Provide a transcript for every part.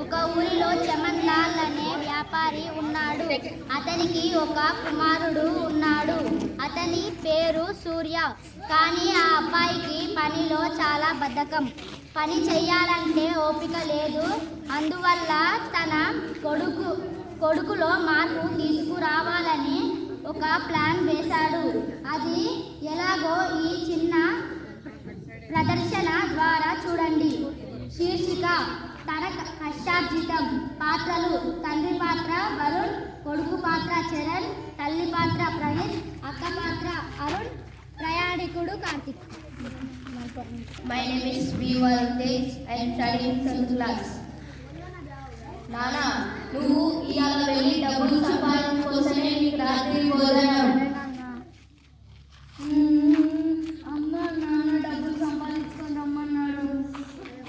ఒక ఊరిలో చమన్ లాల్ అనే వ్యాపారి ఉన్నాడు. అతనికి ఒక కుమారుడు ఉన్నాడు. అతని పేరు సూర్య. కానీ ఆ అబ్బాయికి పనిలో చాలా బద్ధకం. పని చెయ్యాలంటే ఓపిక లేదు. అందువల్ల తన కొడుకులో మార్పు తీసుకురావాలని ఒక ప్లాన్ వేశాడు. అది ఎలాగో ఈ చిన్న ప్రదర్శన ద్వారా చూడండి. శీర్షిక: తన కష్టార్జితం. పాత్రలు: తండ్రి పాత్ర వరుణ్, కొడుకు పాత్ర చరణ్, తల్లి పాత్ర ప్రణీత్, అక్క పాత్ర Arun, ప్రయాణికుడు Karthik. My name is B1 Tej. I am studying 7th class. నానా, నువ్వు ఇవాళ వెళ్ళి డబ్బులు సంపాదించుకోసమే నీకు రాత్రి భోజనం. అమ్మ నాన్న డబ్బులు సంపాదించుకొని రమ్మన్నాడు.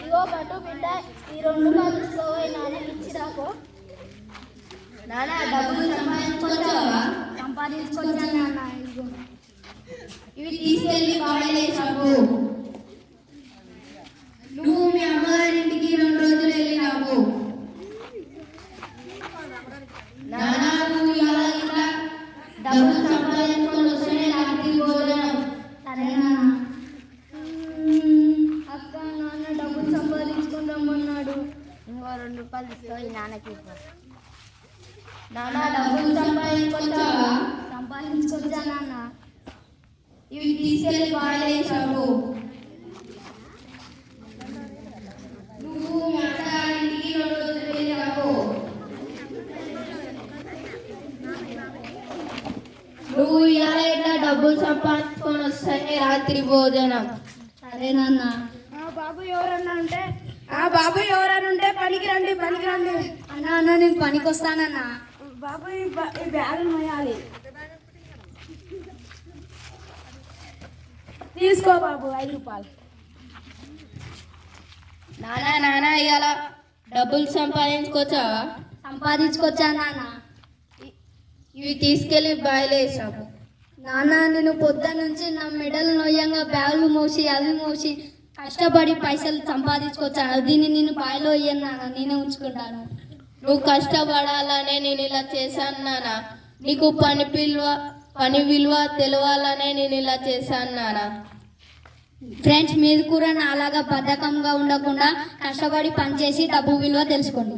ఇగో పట్టు బిడ్డ, ఈ 2 రూపాయలు తీసుకోపోయి నాన్నకి ఇచ్చి రాకో. నానా, డబ్బులు సంపాదించుకొచ్చావా? సంపాదించుకొచ్చాను నాన్న. ఇదిగో ఇవి తీసుకెళ్ళి పాడేసావు. నువ్వు మీ అమ్మగారింటికి 2 రోజులు వెళ్ళి రావు. నానా, నువ్వు ఇలా డబ్బులు సంపాదించుకొని వస్తేనే రాత్రి భోజనం. సరే నాన్న. అక్క నాన్న డబ్బులు సంపాదించుకొని రమ్మన్నాడు. ఇంకో 2 రూపాయలు తీసుకో, ఈ నాన్నకి. నానా, డబ్బులు సంపాదించుకొచ్చావా? సంపాదించుకొచ్చా నాన్న. ఇవి తీసుకెళ్ళి పాడేసావు. నువ్వు మీ అత్తగారింటికి 2 రోజులు వెళ్ళి రావు. నువ్వు ఇలా ఇట్లా డబ్బులు సంపాదించుకొని వస్తేనే రాత్రి భోజనం. సరే నాన్న. బాబు ఎవరన్నా ఉంటే పనికి రండి. అన్న అన్న నేను పనికి వస్తానన్నా. బాబు ఈ బ్యాగ్ మోయాలి. తీసుకో బాబు 5 రూపాయలు. నానా ఇవాళ డబ్బులు సంపాదించుకొచ్చావా? సంపాదించుకొచ్చా నాన్న. ఇవి తీసుకెళ్ళి బాయిలో వేసాము. నాన్న, నేను పొద్దున్న నుంచి నా మెడలు నొయ్యంగా బ్యాగులు మోసి అవి మోసి కష్టపడి పైసలు సంపాదించుకొచ్చాను. దీన్ని నేను బాయిలో వేయను నాన్న, నేనే ఉంచుకుంటాను. నువ్వు కష్టపడాలనే నేను ఇలా చేశాను నానా. నీకు పని విలువ తెలవాలనే నేను ఇలా చేశాను నానా. ఫ్రెండ్స్, మీరు కూడా నా అలాగా బద్ధకంగా ఉండకుండా కష్టపడి పనిచేసి డబ్బు విలువ తెలుసుకోండి.